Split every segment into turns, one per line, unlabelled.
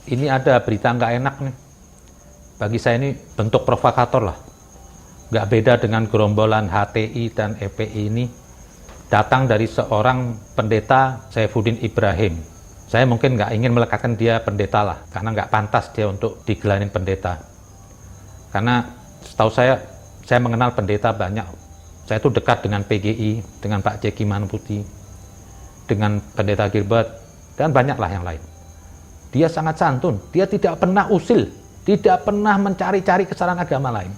Ini ada berita nggak enak nih. Bagi saya ini bentuk provokator lah. Nggak beda dengan gerombolan HTI dan FPI ini datang dari seorang pendeta Saifuddin Ibrahim. Saya mungkin nggak ingin melekatkan dia pendeta lah, karena nggak pantas dia untuk digelarin pendeta. Karena setahu saya mengenal pendeta banyak. Saya itu dekat dengan PGI, dengan Pak Jeki Manuputi, dengan pendeta Gilbert, dan banyaklah yang lain. Dia sangat santun, dia tidak pernah usil, tidak pernah mencari-cari kesalahan agama lain.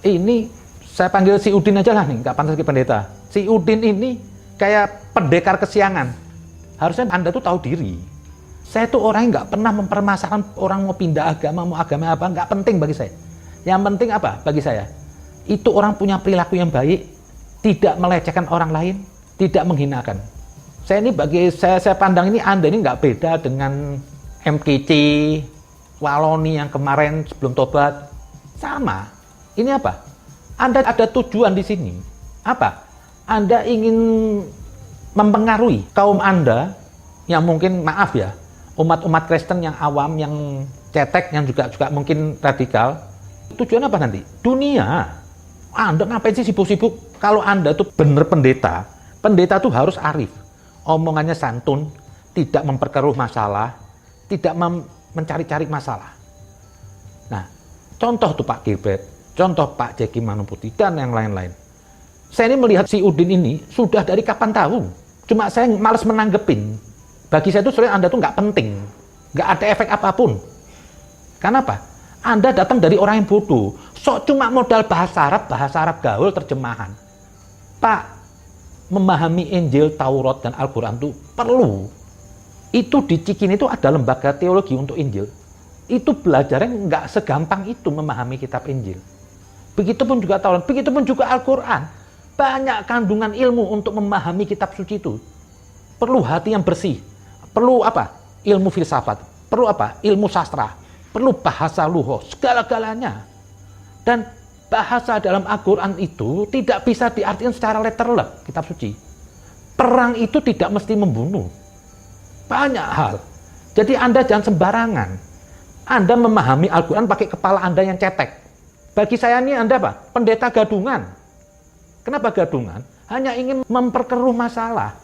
Ini saya panggil si Udin aja lah nih, nggak pantas ke pendeta. Si Udin ini kayak pendekar kesiangan. Harusnya Anda tuh tahu diri. Saya tuh orang yang nggak pernah mempermasalahkan orang mau pindah agama, mau agama apa, nggak penting bagi saya. Yang penting apa bagi saya? Itu orang punya perilaku yang baik, tidak melecehkan orang lain, tidak menghinakan. Saya ini bagi saya pandang ini Anda ini nggak beda dengan MKC, Waloni yang kemarin sebelum tobat. Sama. Ini apa? Anda ada tujuan di sini. Apa? Anda ingin mempengaruhi kaum Anda yang mungkin, maaf ya, umat-umat Kristen yang awam, yang cetek, yang juga mungkin radikal. Tujuan apa nanti? Dunia. Anda ngapain sih sibuk-sibuk? Kalau Anda tuh bener pendeta, pendeta tuh harus arif. Omongannya santun, tidak memperkeruh masalah, tidak mencari-cari masalah. Nah, contoh tuh Pak Gilbert, contoh Pak Jeki Manuputi, dan yang lain-lain. Saya ini melihat si Udin ini sudah dari kapan tahu. Cuma saya malas menanggepin. Bagi saya itu sebenarnya Anda tuh nggak penting. Nggak ada efek apapun. Karena apa? Anda datang dari orang yang bodoh. Sok cuma modal bahasa Arab gaul terjemahan. Pak, memahami Injil, Taurat, dan Al-Quran itu perlu. Itu di Cikini itu ada lembaga teologi untuk Injil. Itu belajarnya nggak segampang itu memahami kitab Injil. Begitupun juga Taurat, begitupun juga Al-Quran. Banyak kandungan ilmu untuk memahami kitab suci itu. Perlu hati yang bersih. Perlu apa? Ilmu filsafat. Perlu apa? Ilmu sastra. Perlu bahasa luho. Segala-galanya. Dan bahasa dalam Al-Quran itu tidak bisa diartikan secara letterlek, kitab suci. Perang itu tidak mesti membunuh. Banyak hal. Jadi Anda jangan sembarangan. Anda memahami Al-Quran pakai kepala Anda yang cetek. Bagi saya ini Anda apa? Pendeta gadungan. Kenapa gadungan? Hanya ingin memperkeruh masalah.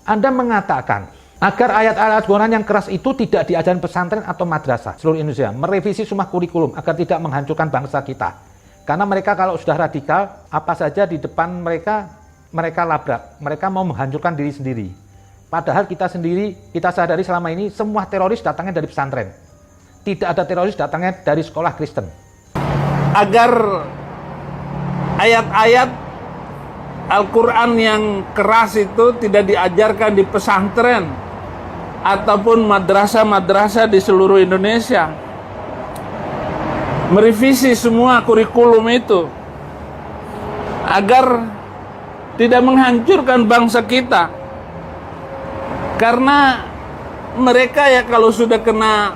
Anda mengatakan agar ayat-ayat Al-Quran yang keras itu tidak diajarkan pesantren atau madrasah seluruh Indonesia, merevisi semua kurikulum agar tidak menghancurkan bangsa kita. Karena mereka kalau sudah radikal, apa saja di depan mereka labrak. Mereka mau menghancurkan diri sendiri. Padahal kita sadari selama ini semua teroris datangnya dari pesantren. Tidak ada teroris datangnya dari sekolah Kristen.
Agar ayat-ayat Al-Quran yang keras itu tidak diajarkan di pesantren ataupun madrasah-madrasah di seluruh Indonesia. Merevisi semua kurikulum itu agar tidak menghancurkan bangsa kita. Karena mereka ya kalau sudah kena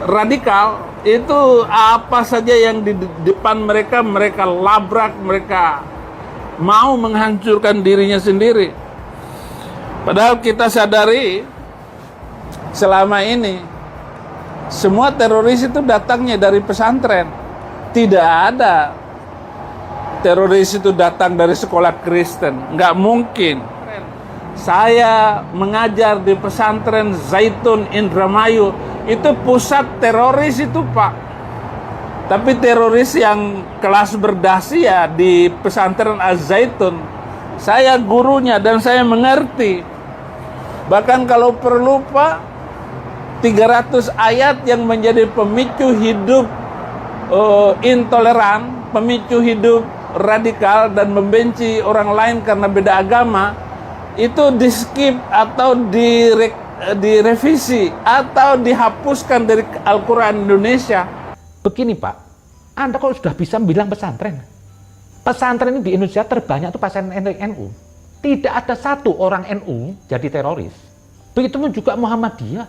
radikal, itu apa saja yang di depan mereka labrak, mereka mau menghancurkan dirinya sendiri. Padahal kita sadari selama ini semua teroris itu datangnya dari pesantren. Tidak ada teroris itu datang dari sekolah Kristen. Nggak mungkin. Saya mengajar di pesantren Zaitun Indramayu. Itu pusat teroris itu, Pak. Tapi teroris yang kelas berdasi ya di pesantren Az-Zaitun. Saya gurunya dan saya mengerti. Bahkan kalau perlu Pak, 300 ayat yang menjadi pemicu hidup intoleran, pemicu hidup radikal dan membenci orang lain karena beda agama, itu di skip atau direvisi atau dihapuskan dari Al-Quran Indonesia.
Begini Pak, Anda kalau sudah bisa bilang pesantren. Pesantren ini di Indonesia terbanyak itu pesantren NU. Tidak ada satu orang NU jadi teroris. Begitupun juga Muhammadiyah.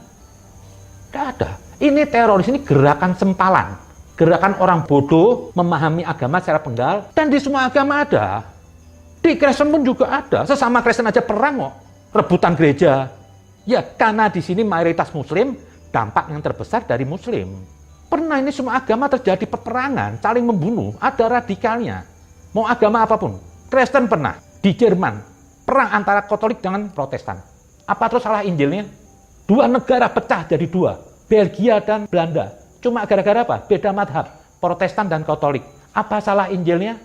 Tidak ada. Ini teroris, ini gerakan sempalan. Gerakan orang bodoh memahami agama secara penggal. Dan di semua agama ada. Di Kristen pun juga ada. Sesama Kristen aja perang kok. Rebutan gereja. Ya karena di sini mayoritas Muslim. dampak yang terbesar dari Muslim. Pernah ini semua agama terjadi peperangan, saling membunuh, ada radikalnya. Mau agama apapun. Kristen pernah, di Jerman, perang antara Katolik dengan Protestan. Apa terus salah Injilnya? Dua negara pecah jadi dua, Belgia dan Belanda. Cuma gara-gara apa? Beda madhab, Protestan dan Katolik. Apa salah Injilnya?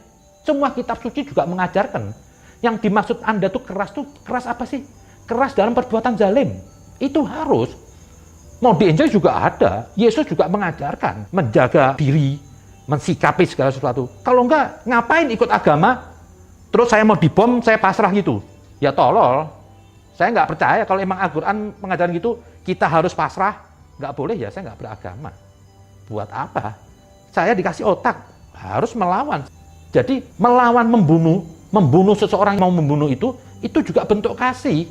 Semua kitab suci juga mengajarkan. Yang dimaksud Anda tuh keras apa sih? Keras dalam perbuatan zalim. Itu harus. Mau di Injil juga ada. Yesus juga mengajarkan menjaga diri, mensikapi segala sesuatu. Kalau enggak, ngapain ikut agama? Terus saya mau dibom, saya pasrah gitu. Ya tolol. Saya nggak percaya kalau emang Al-Quran mengajarkan gitu, kita harus pasrah. Nggak boleh ya, saya nggak beragama. Buat apa? Saya dikasih otak, harus melawan. Jadi melawan membunuh seseorang yang mau membunuh itu juga bentuk kasih.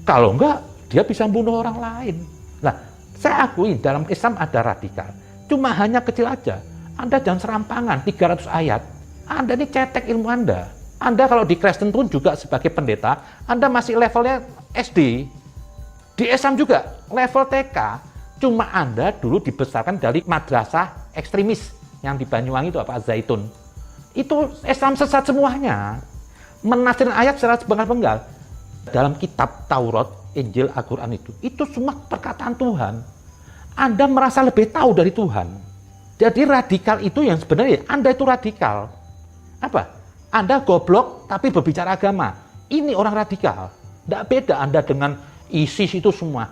Kalau enggak, dia bisa membunuh orang lain. Nah, saya akui dalam Islam ada radikal. Cuma hanya kecil aja. Anda jangan serampangan 300 ayat. Anda ini cetek ilmu Anda. Anda kalau di Kristen pun juga sebagai pendeta, Anda masih levelnya SD. Di Islam juga level TK. Cuma Anda dulu dibesarkan dari madrasah ekstremis yang di Banyuwangi itu apa? Zaitun. Itu Islam sesat semuanya. Menafsirkan ayat secara sepenggal-penggal. Dalam kitab Taurat, Injil, Al-Quran itu semua perkataan Tuhan. Anda merasa lebih tahu dari Tuhan. Jadi radikal itu yang sebenarnya Anda itu radikal. Apa? Anda goblok tapi berbicara agama. Ini orang radikal. Tidak beda Anda dengan ISIS itu semua.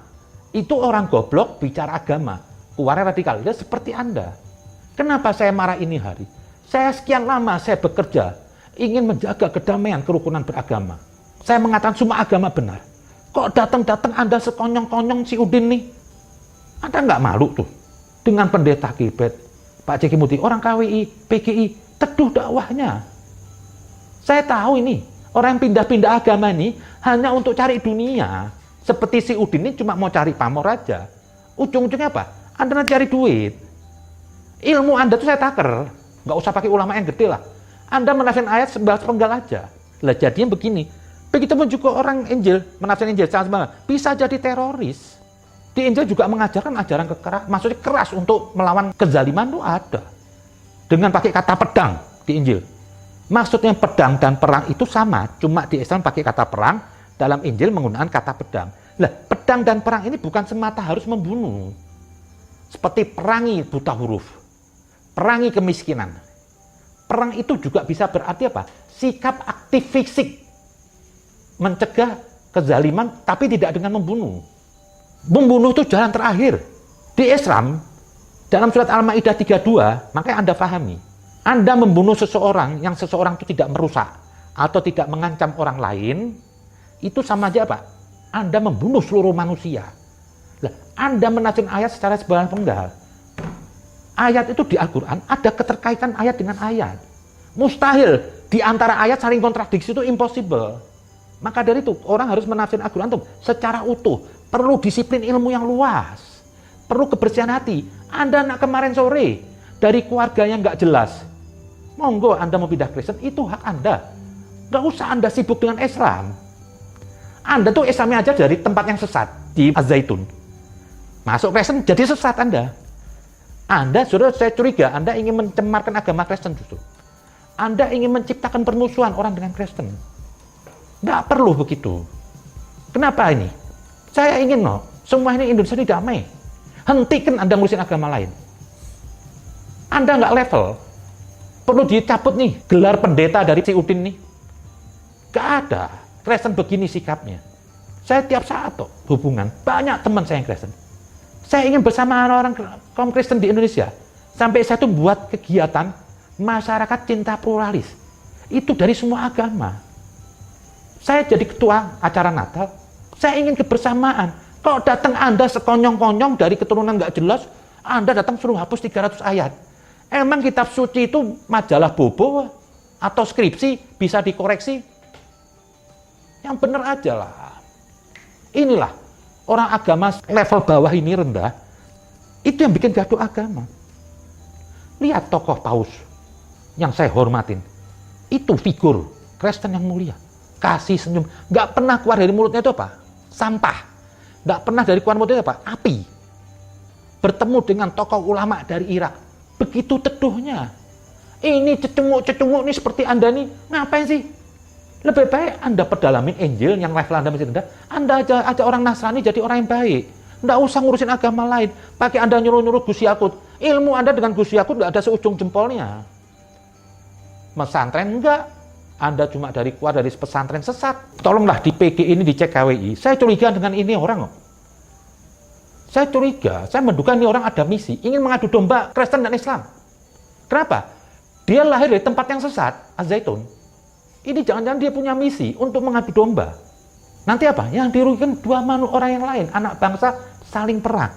Itu orang goblok bicara agama. Keluarnya radikal. Itu seperti Anda. Kenapa saya marah ini hari? Saya sekian lama saya bekerja ingin menjaga kedamaian kerukunan beragama. Saya mengatakan semua agama benar. Kok datang-datang Anda sekonyong-konyong si Udin nih? Anda nggak malu tuh dengan pendeta Gilbert, Pak Jeki Muti, orang KWI, PGI, teduh dakwahnya. Saya tahu ini, orang yang pindah-pindah agama ini hanya untuk cari dunia. Seperti si Udin ini cuma mau cari pamor aja. Ujung-ujungnya apa? Anda nanti cari duit. Ilmu Anda tuh saya taker. Nggak usah pakai ulama yang gede lah. Anda menafsirkan ayat sepenggal aja. Lah jadinya begini. Begitupun juga orang Injil, menafsirkan Injil secara sembarangan, bisa jadi teroris. Di Injil juga mengajarkan ajaran kekeras, maksudnya keras untuk melawan kezaliman itu ada. Dengan pakai kata pedang di Injil. Maksudnya pedang dan perang itu sama, cuma di Islam pakai kata perang, dalam Injil menggunakan kata pedang. Lah, pedang dan perang ini bukan semata harus membunuh. Seperti perangi buta huruf, perangi kemiskinan. Perang itu juga bisa berarti apa? Sikap aktif fisik. Mencegah kezaliman tapi tidak dengan membunuh. Membunuh itu jalan terakhir. Di Islam, dalam surat Al-Ma'idah 32, makanya Anda pahami. Anda membunuh seseorang yang seseorang itu tidak merusak atau tidak mengancam orang lain, itu sama aja apa? Anda membunuh seluruh manusia. Lah, Anda menafsirkan ayat secara sepenggal. Ayat itu di Al-Quran ada keterkaitan ayat dengan ayat. Mustahil di antara ayat saling kontradiksi, itu impossible. Maka dari itu orang harus menafsirkan Al-Quran itu secara utuh. Perlu disiplin ilmu yang luas. Perlu kebersihan hati. Anda nak kemarin sore dari keluarga yang nggak jelas. Monggo Anda mau pindah Kristen, itu hak Anda. Nggak usah Anda sibuk dengan Islam. Anda tuh Islamnya aja dari tempat yang sesat di Az-Zaitun. Masuk Kristen jadi sesat Anda. Anda, saudara, saya curiga Anda ingin mencemarkan agama Kristen justru. Anda ingin menciptakan permusuhan orang dengan Kristen. Nggak perlu begitu. Kenapa ini? Saya ingin semua ini Indonesia ini damai. Hentikan Anda ngurusin agama lain. Anda nggak level. Perlu dicabut nih gelar pendeta dari si Udin nih. Nggak ada. Kristen begini sikapnya. Saya tiap saat hubungan. Banyak teman saya yang Kristen. Saya ingin bersama orang kaum Kristen di Indonesia. Sampai saya tuh buat kegiatan masyarakat cinta pluralis. Itu dari semua agama. Saya jadi ketua acara Natal, saya ingin kebersamaan. Kalau datang Anda sekonyong-konyong dari keturunan nggak jelas, Anda datang suruh hapus 300 ayat. Emang kitab suci itu majalah bobo atau skripsi bisa dikoreksi? Yang benar aja lah. Inilah orang agama level bawah ini rendah, itu yang bikin gaduh agama. Lihat tokoh Paus yang saya hormatin, itu figur Kristen yang mulia. Kasih senyum, nggak pernah keluar dari mulutnya itu apa? Sampah. Nggak pernah dari keluar mulutnya apa? Api. bertemu dengan tokoh ulama dari Irak. Begitu teduhnya. Ini cecunguk-cecunguk nih seperti Anda nih, ngapain sih? Lebih baik Anda perdalamin Injil yang level Anda masih rendah. Anda aja orang Nasrani jadi orang yang baik. Nggak usah ngurusin agama lain. Pakai Anda nyuruh-nyuruh Gus Yakut. Ilmu Anda dengan Gus Yakut nggak ada seujung jempolnya. Pesantren enggak. Anda cuma keluar dari pesantren sesat. Tolonglah di PG ini dicek KWI. Saya curiga dengan ini orang kok. Saya curiga, saya menduga ini orang ada misi. Ingin mengadu domba Kristen dan Islam. Kenapa? Dia lahir dari tempat yang sesat, Az-Zaitun. Ini jangan-jangan dia punya misi untuk mengadu domba. Nanti apa? Yang dirugikan orang yang lain, anak bangsa saling perang.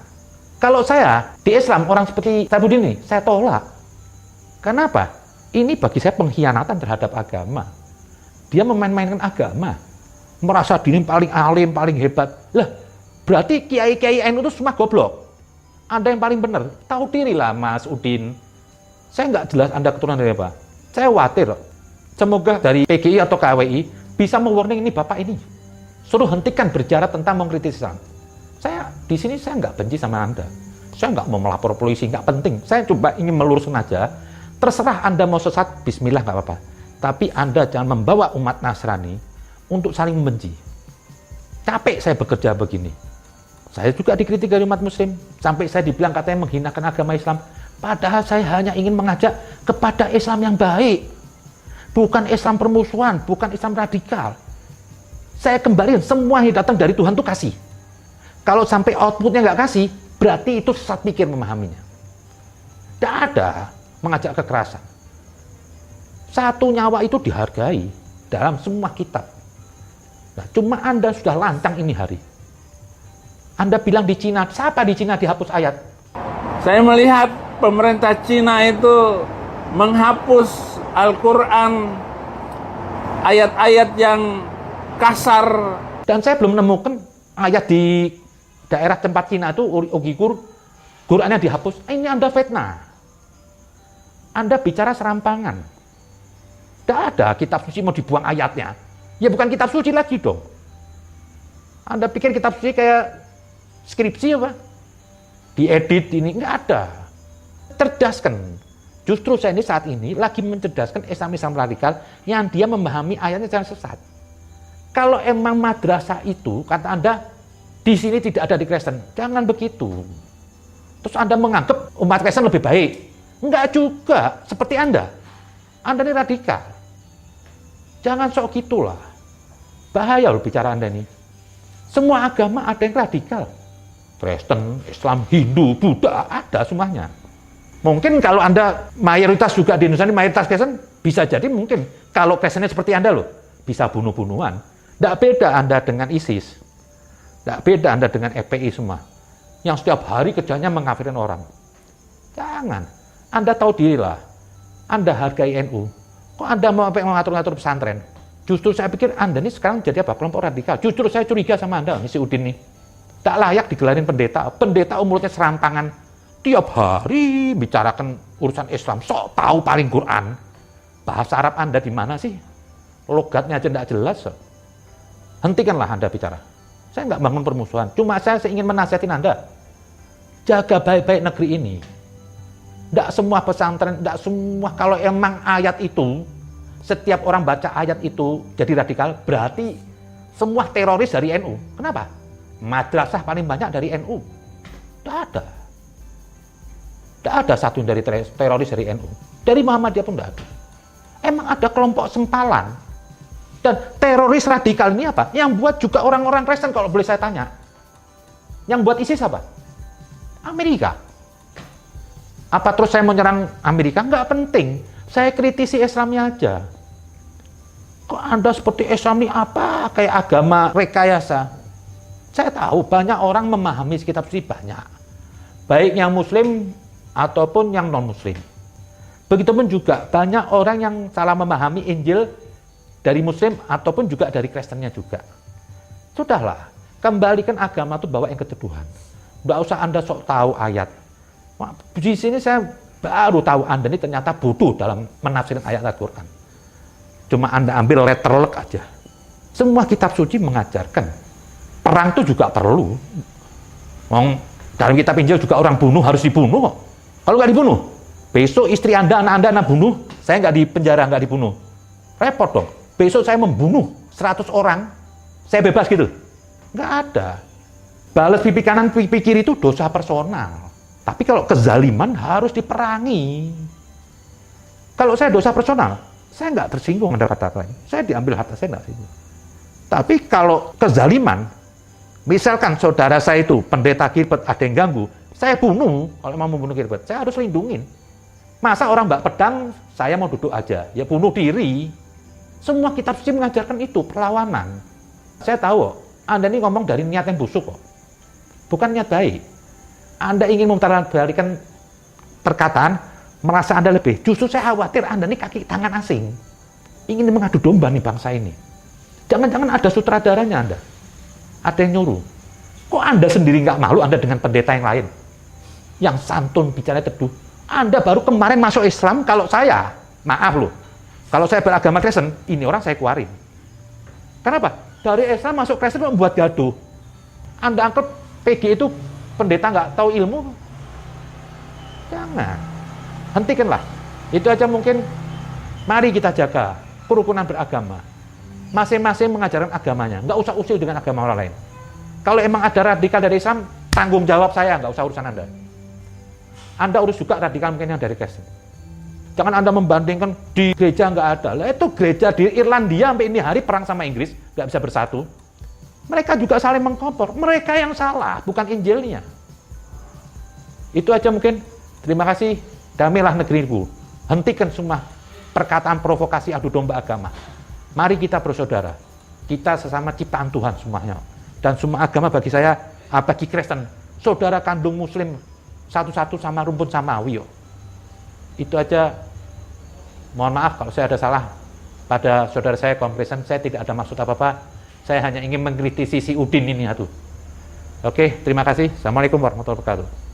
Kalau saya di Islam, orang seperti Sabudin ini, saya tolak. Kenapa? Ini bagi saya pengkhianatan terhadap agama. Dia memain-mainkan agama. Merasa diri paling alim, paling hebat. Lah, berarti kiai-kiai NU itu semua goblok. Anda yang paling benar. Tahu diri lah, Mas Udin. Saya nggak jelas Anda keturunan dari apa. Saya khawatir. Semoga dari PGI atau KWI bisa mewarning ini Bapak ini. Suruh hentikan berbicara tentang mengkritis Islam. Saya di sini saya nggak benci sama Anda. Saya nggak mau melapor polisi, nggak penting. Saya coba ingin meluruskan aja. Terserah Anda mau sesat, bismillah nggak apa-apa. Tapi Anda jangan membawa umat Nasrani untuk saling membenci. Capek saya bekerja begini. Saya juga dikritik dari umat Muslim. Sampai saya dibilang katanya menghinakan agama Islam. Padahal saya hanya ingin mengajak kepada Islam yang baik. Bukan Islam permusuhan, bukan Islam radikal. Saya kembaliin, semua yang datang dari Tuhan itu kasih. Kalau sampai outputnya nggak kasih, berarti itu sesat pikir memahaminya. Tidak ada mengajak kekerasan. Satu nyawa itu dihargai dalam semua kitab. Nah, cuma Anda sudah lancang ini hari. Anda bilang di Cina, siapa di Cina dihapus ayat?
Saya melihat pemerintah Cina itu menghapus Al-Quran, ayat-ayat yang kasar.
Dan saya belum menemukan ayat di daerah tempat Cina itu, Uighur, Qurannya dihapus. Ini Anda fitnah. Anda bicara serampangan. Tidak ada kitab suci mau dibuang ayatnya. Ya bukan kitab suci lagi dong. Anda pikir kitab suci kayak skripsi apa? Diedit ini, nggak ada. Cerdaskan. Justru saya ini saat ini lagi mencerdaskan Islam radikal yang dia memahami ayatnya secara sesat. Kalau emang madrasah itu, kata Anda, di sini tidak ada di Kristen, jangan begitu. Terus Anda menganggap umat Kristen lebih baik. Enggak juga, seperti Anda. Anda ini radikal. Jangan sok gitulah. Bahaya loh bicara Anda ini. Semua agama ada yang radikal. Kristen, Islam, Hindu, Buddha, ada semuanya. Mungkin kalau Anda mayoritas juga di Indonesia ini mayoritas Kristen, bisa jadi mungkin kalau Kristennya seperti Anda loh, bisa bunuh-bunuhan. Tidak beda Anda dengan ISIS. Tidak beda Anda dengan FPI semua. Yang setiap hari kerjanya mengkafirkan orang. Jangan. Anda tahu dirilah. Anda hargai NU. Kok Anda mau mengatur-ngatur pesantren? Justru saya pikir Anda ini sekarang jadi apa? Kelompok radikal. Justru saya curiga sama Anda, si Udin nih. Tak layak digelarin pendeta. Pendeta umurnya serampangan. Tiap hari bicarakan urusan Islam, sok tahu paling Quran. Bahasa Arab Anda di mana sih? Logatnya aja tidak jelas. So. Hentikanlah Anda bicara. Saya nggak bangun permusuhan, cuma saya ingin menasihatin Anda. Jaga baik-baik negeri ini. Tidak semua pesantren, tidak semua. Kalau emang ayat itu, setiap orang baca ayat itu jadi radikal, berarti semua teroris dari NU. Kenapa? Madrasah paling banyak dari NU. Tidak ada. Tidak ada satu dari teroris dari NU. Dari Muhammadiyah pun tidak ada. Emang ada kelompok sempalan. Dan teroris radikal ini apa? Yang buat juga orang-orang Kristen kalau boleh saya tanya. Yang buat ISIS apa? Amerika. Apa terus saya mau nyerang Amerika? Nggak penting. Saya kritisi Islamnya aja. Kok Anda seperti Islam ini apa? Kayak agama rekayasa. Saya tahu banyak orang memahami kitab suci banyak. Baik yang Muslim ataupun yang non-Muslim. Begitupun juga banyak orang yang salah memahami Injil dari Muslim ataupun juga dari Kristennya juga. Sudahlah, kembalikan agama itu bawa yang keteduhan. Nggak usah Anda sok tahu ayat. Di sini saya baru tahu Anda ini ternyata bodoh dalam menafsirkan ayat Al-Quran. Cuma Anda ambil letterlek aja. Semua kitab suci mengajarkan perang itu juga perlu. Dalam kitab Injil juga orang bunuh harus dibunuh kok. Kalau nggak dibunuh, besok istri Anda, anak Anda bunuh, saya nggak di penjara, nggak dibunuh. Repot dong. Besok saya membunuh 100 orang, saya bebas gitu. Nggak ada. Balas pipi kanan, pipi kiri itu dosa personal. Tapi kalau kezaliman harus diperangi. Kalau saya dosa personal, saya nggak tersinggung ada kata-kata ini. Saya diambil harta saya nggak tersinggung. Tapi kalau kezaliman, misalkan saudara saya itu pendeta Gilbert ada yang ganggu, saya bunuh. Kalau mau membunuh Gilbert, saya harus lindungin. Masa orang mbak pedang, saya mau duduk aja, ya bunuh diri. Semua kitab suci mengajarkan itu, perlawanan. Saya tahu, Anda ini ngomong dari niat yang busuk kok. Bukan niat baik. Anda ingin memutarbalikkan perkataan, merasa Anda lebih. Justru saya khawatir Anda ini kaki tangan asing. Ingin mengadu domba nih bangsa ini. Jangan-jangan ada sutradaranya Anda. Ada yang nyuruh. Kok Anda sendiri nggak malu Anda dengan pendeta yang lain? Yang santun, bicara teduh. Anda baru kemarin masuk Islam, kalau saya, maaf loh, kalau saya beragama Kristen, ini orang saya keluarin. Kenapa? Dari Islam masuk Kristen membuat gaduh. Anda anggap PG itu pendeta nggak tahu ilmu? Jangan. Hentikanlah. Itu aja mungkin, mari kita jaga kerukunan beragama. Masing-masing mengajarkan agamanya. Nggak usah usil dengan agama orang lain. Kalau emang ada radikal dari Islam, tanggung jawab saya, nggak usah urusan Anda. Anda urus juga radikal mungkin yang dari Kristen. Jangan Anda membandingkan di gereja nggak ada. Lah itu gereja di Irlandia sampai ini hari perang sama Inggris, nggak bisa bersatu. Mereka juga saling mengkompor. Mereka yang salah, bukan Injilnya. Itu aja mungkin. Terima kasih. Damailah negeriku. Hentikan semua perkataan provokasi adu domba agama. Mari kita bersaudara. Kita sesama ciptaan Tuhan semuanya. Dan semua agama bagi saya, bagi Kristen, saudara kandung Muslim, satu-satu sama rumpun samawi. Itu aja. Mohon maaf kalau saya ada salah pada saudara saya kaum Kristen. Saya tidak ada maksud apa-apa. Saya hanya ingin mengkritisi si Udin ini satu. Oke, terima kasih. Assalamualaikum warahmatullahi wabarakatuh.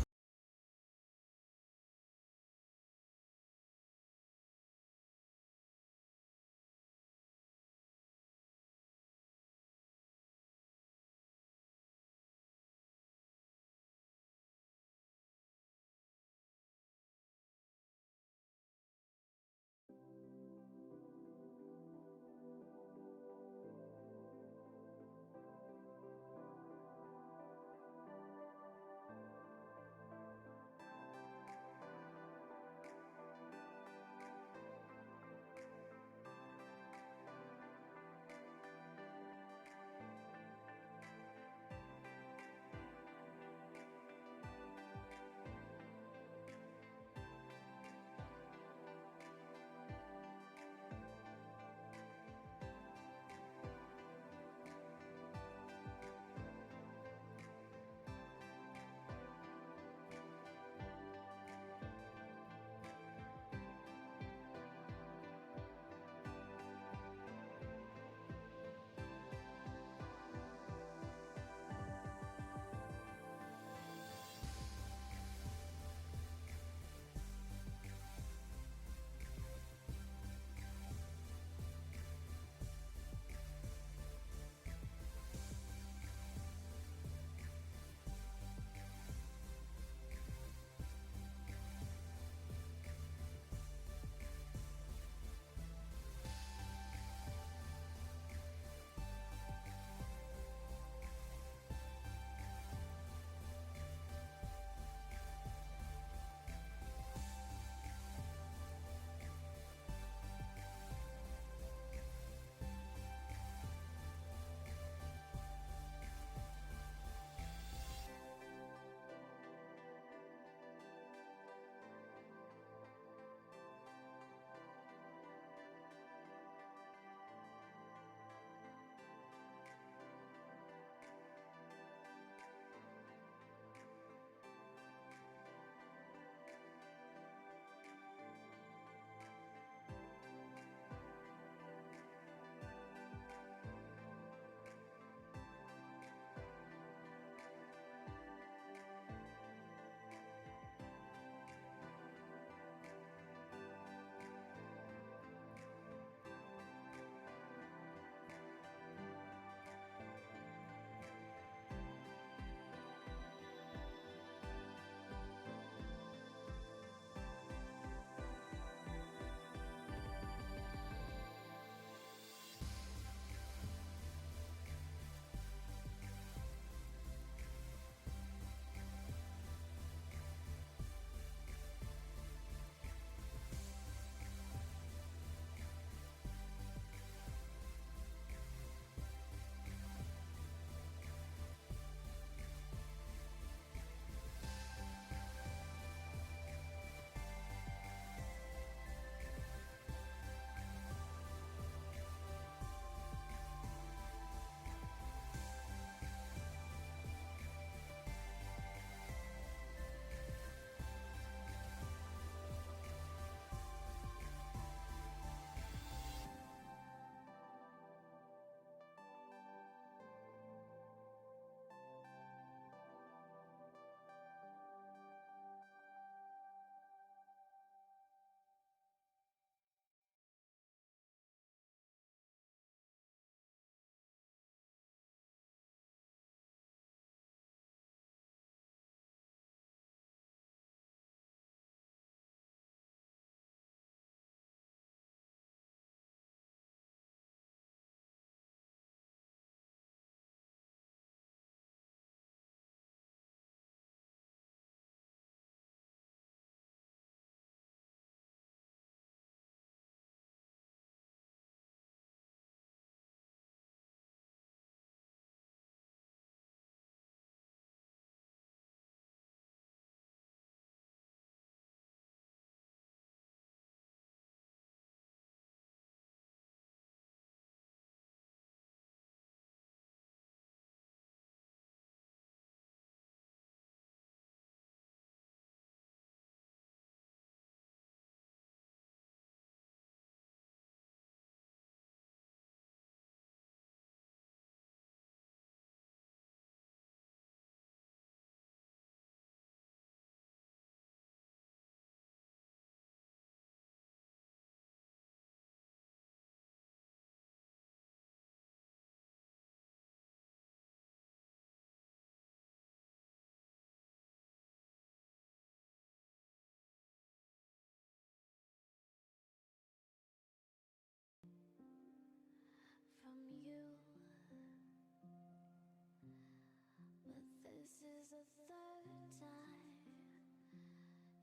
is the third time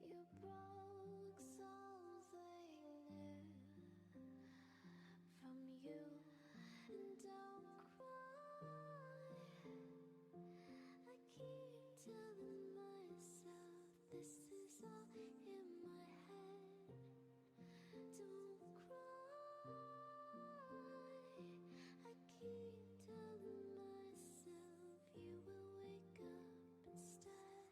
you broke something new from you. And don't cry, I keep telling myself this is all in my head. Don't cry, I keep telling myself you will wake up instead.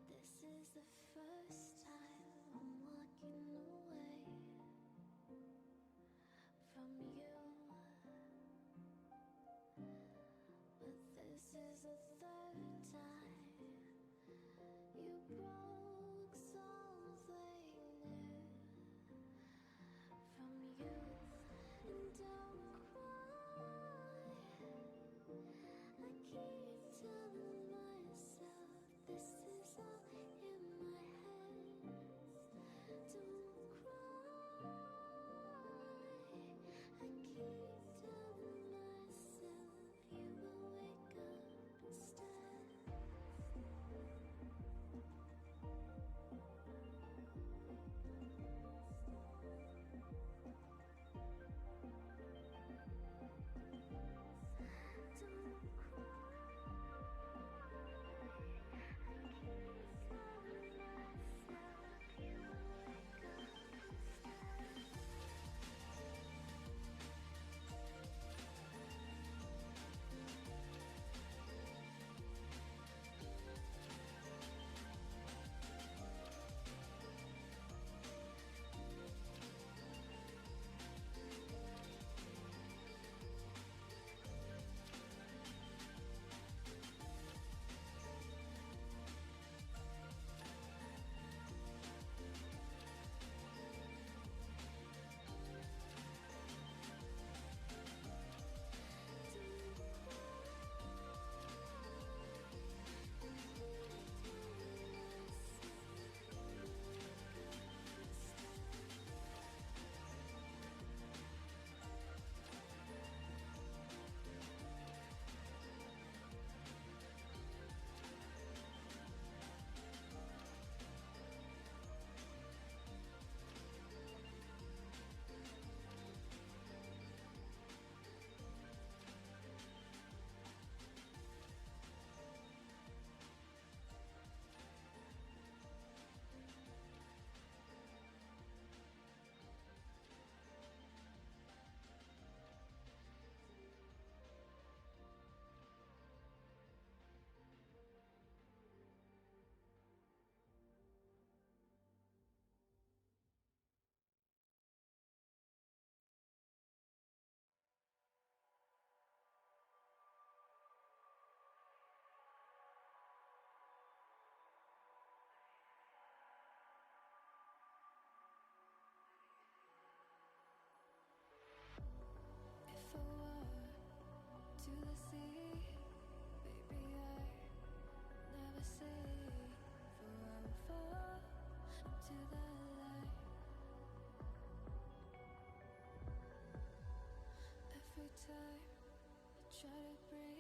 This is the first time I'm walking away from you, but this is the third time you broke something new from you. And don't cry, I keep telling myself this is all in my head. Don't cry, I keep telling myself you will wake up instead. try to break